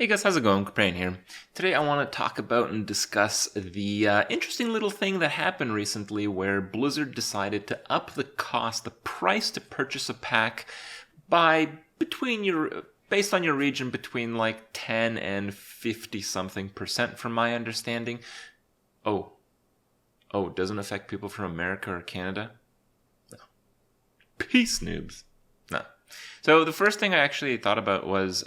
Hey guys, how's it going? Kripparrian here. Today I want to talk about and discuss the interesting little thing that happened recently where Blizzard decided to up the price to purchase a pack by based on your region, between like 10 and 50 something percent from my understanding. Oh, it doesn't affect people from America or Canada? No. Peace, noobs. No. So the first thing I actually thought about was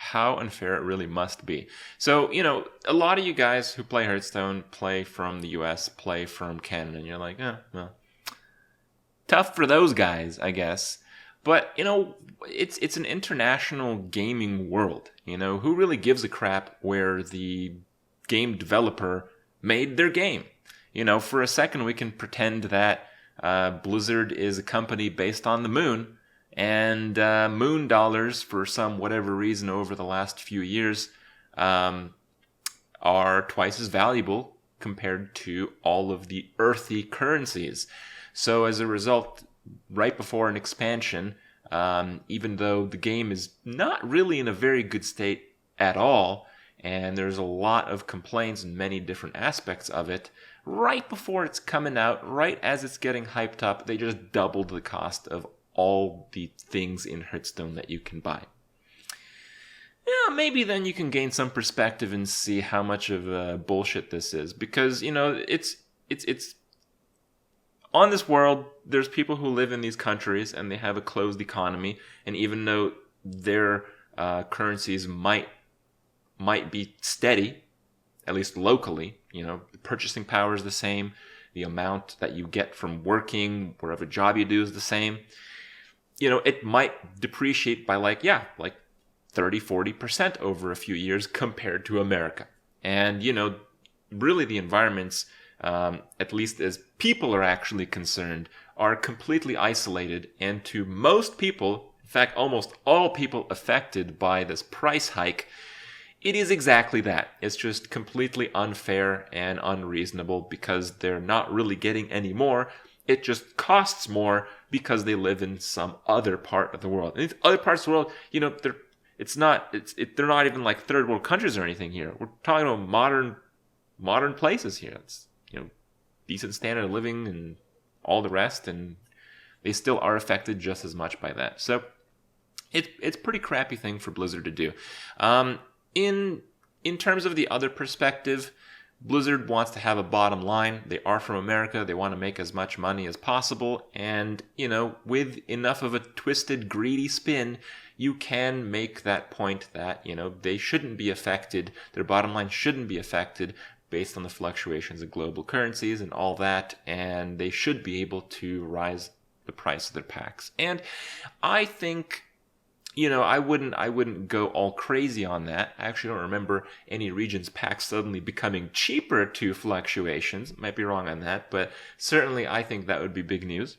how unfair it really must be. So, a lot of you guys who play Hearthstone play from the US, play from Canada, and you're like, well, tough for those guys, I guess. But, it's an international gaming world. Who really gives a crap where the game developer made their game? For a second we can pretend that Blizzard is a company based on the moon, and moon dollars, for some whatever reason over the last few years, are twice as valuable compared to all of the earthy currencies. So as a result, right before an expansion, even though the game is not really in a very good state at all, and there's a lot of complaints in many different aspects of it, right before it's coming out, right as it's getting hyped up, they just doubled the cost of all the things in Hearthstone that you can buy. Yeah, maybe then you can gain some perspective and see how much of bullshit this is, because it's on this world. There's people who live in these countries and they have a closed economy, and even though their currencies might be steady, at least locally, the purchasing power is the same, the amount that you get from working wherever job you do is the same. It might depreciate by like 30-40% over a few years compared to America. And, really the environments, at least as people are actually concerned, are completely isolated. And to most people, in fact, almost all people affected by this price hike, it is exactly that. It's just completely unfair and unreasonable because they're not really getting any more. It just costs more because they live in some other part of the world. And other parts of the world, they're not even like third world countries or anything here. We're talking about modern places here. It's decent standard of living and all the rest, and they still are affected just as much by that. So it's a pretty crappy thing for Blizzard to do. In terms of the other perspective, Blizzard wants to have a bottom line. They are from America. They want to make as much money as possible. And, with enough of a twisted, greedy spin, you can make that point that, they shouldn't be affected. Their bottom line shouldn't be affected based on the fluctuations of global currencies and all that. And they should be able to rise the price of their packs. And I think, I wouldn't go all crazy on that. I actually don't remember any region's packs suddenly becoming cheaper to fluctuations. Might be wrong on that, but certainly I think that would be big news.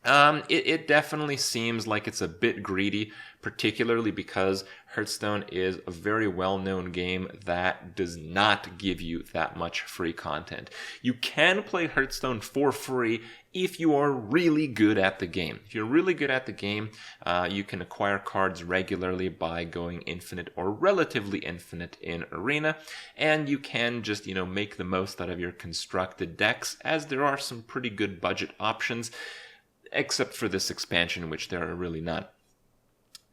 It definitely seems like it's a bit greedy, particularly because Hearthstone is a very well-known game that does not give you that much free content. You can play Hearthstone for free if you are really good at the game. If you're really good at the game, you can acquire cards regularly by going infinite or relatively infinite in Arena, and you can just, make the most out of your constructed decks, as there are some pretty good budget options, except for this expansion, which there are really none.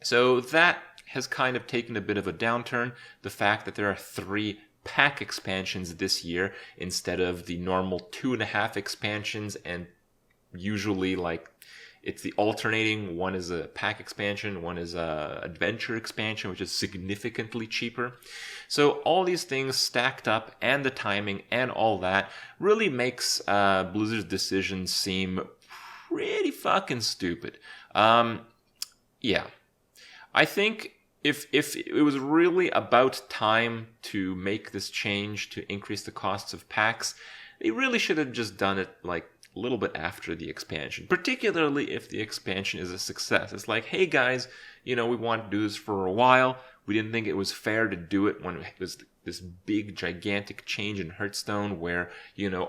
So that has kind of taken a bit of a downturn. The fact that there are 3 pack expansions this year instead of the normal 2.5 expansions, and usually it's the alternating. One is a pack expansion, one is a adventure expansion, which is significantly cheaper. So all these things stacked up, and the timing and all that, really makes Blizzard's decision seem pretty fucking stupid. Yeah. I think if it was really about time to make this change to increase the costs of packs, they really should have just done it a little bit after the expansion, particularly if the expansion is a success. It's like, hey guys, we wanted to do this for a while. We didn't think it was fair to do it when it was this big, gigantic change in Hearthstone where,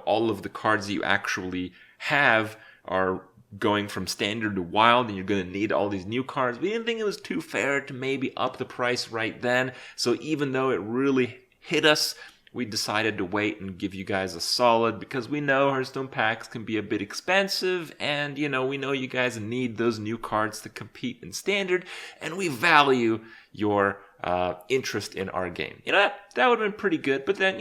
all of the cards you actually have are going from standard to wild and you're going to need all these new cards. We didn't think it was too fair to maybe up the price right then. So even though it really hit us, we decided to wait and give you guys a solid, because we know Hearthstone Packs can be a bit expensive, and we know you guys need those new cards to compete in standard, and we value your interest in our game. That would have been pretty good, but then,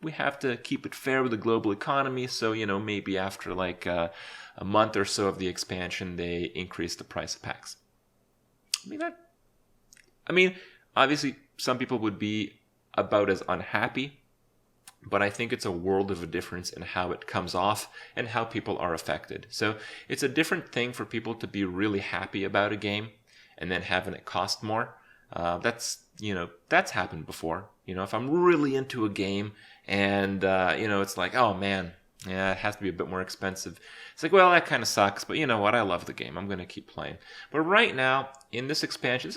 we have to keep it fair with the global economy, so, maybe after like a month or so of the expansion, they increase the price of packs. Obviously, some people would be about as unhappy, but I think it's a world of a difference in how it comes off and how people are affected. So it's a different thing for people to be really happy about a game and then having it cost more. That's happened before. If I'm really into a game and it's like, oh man, yeah, it has to be a bit more expensive. It's like, well, that kind of sucks, but you know what? I love the game. I'm going to keep playing. But right now, in this expansion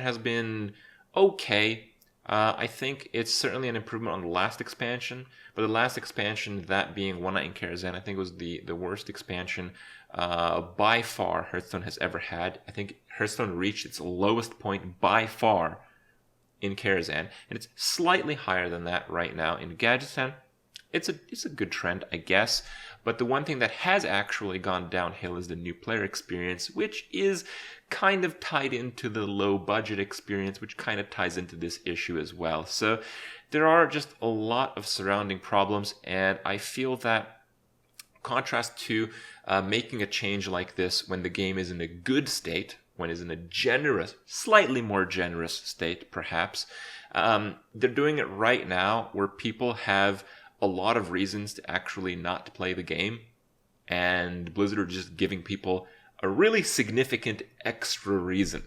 has been okay. I think it's certainly an improvement on the last expansion, but the last expansion, that being One Night in Karazhan, I think was the worst expansion by far Hearthstone has ever had. I think Hearthstone reached its lowest point by far in Karazhan, and it's slightly higher than that right now in Gadgetzan. It's a good trend, I guess, but the one thing that has actually gone downhill is the new player experience, which is kind of tied into the low budget experience, which kind of ties into this issue as well. So there are just a lot of surrounding problems, and I feel that contrast to making a change like this when the game is in a good state, when it's in a generous, slightly more generous state perhaps, they're doing it right now where people have a lot of reasons to actually not play the game, and Blizzard are just giving people a really significant extra reason,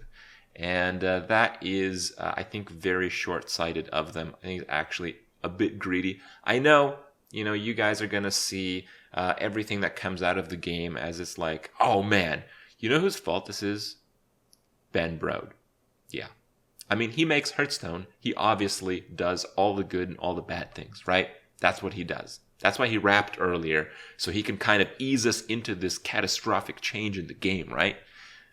and that is, I think, very short-sighted of them. I think it's actually a bit greedy. I know, you guys are gonna see everything that comes out of the game as it's like, oh man, you know whose fault this is? Ben Brode. Yeah. He makes Hearthstone. He obviously does all the good and all the bad things, right? That's what he does. That's why he rapped earlier, so he can kind of ease us into this catastrophic change in the game, right?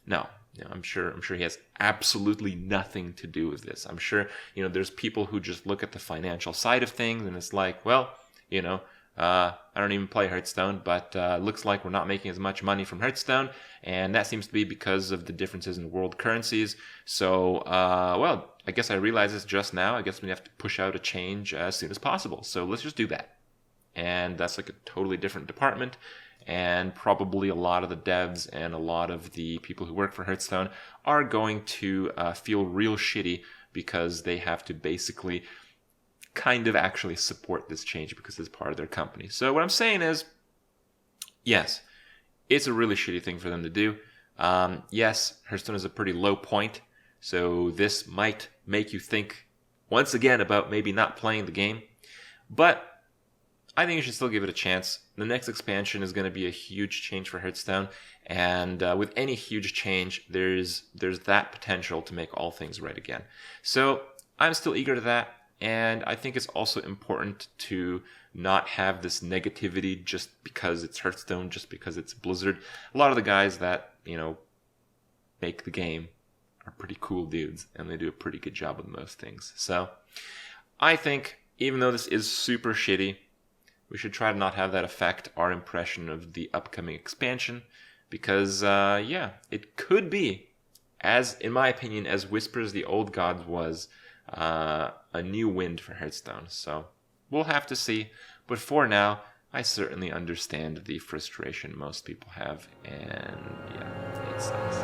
No, I'm sure he has absolutely nothing to do with this. I'm sure, there's people who just look at the financial side of things, and it's like, well, I don't even play Hearthstone, but looks like we're not making as much money from Hearthstone, and that seems to be because of the differences in world currencies. So, well, I guess I realized this just now. I guess we have to push out a change as soon as possible. So let's just do that. And that's like a totally different department, and probably a lot of the devs and a lot of the people who work for Hearthstone are going to feel real shitty because they have to basically kind of actually support this change because it's part of their company. So what I'm saying is, yes, it's a really shitty thing for them to do. Yes, Hearthstone is a pretty low point, so this might make you think once again about maybe not playing the game, but I think you should still give it a chance. The next expansion is going to be a huge change for Hearthstone, and with any huge change, there's that potential to make all things right again. So I'm still eager to that, and I think it's also important to not have this negativity just because it's Hearthstone, just because it's Blizzard. A lot of the guys that, make the game are pretty cool dudes, and they do a pretty good job with most things. So I think, even though this is super shitty, we should try to not have that affect our impression of the upcoming expansion, because, it could be, as, in my opinion, as Whispers the Old Gods was, a new wind for Hearthstone. So we'll have to see. But for now, I certainly understand the frustration most people have, and yeah, it sucks.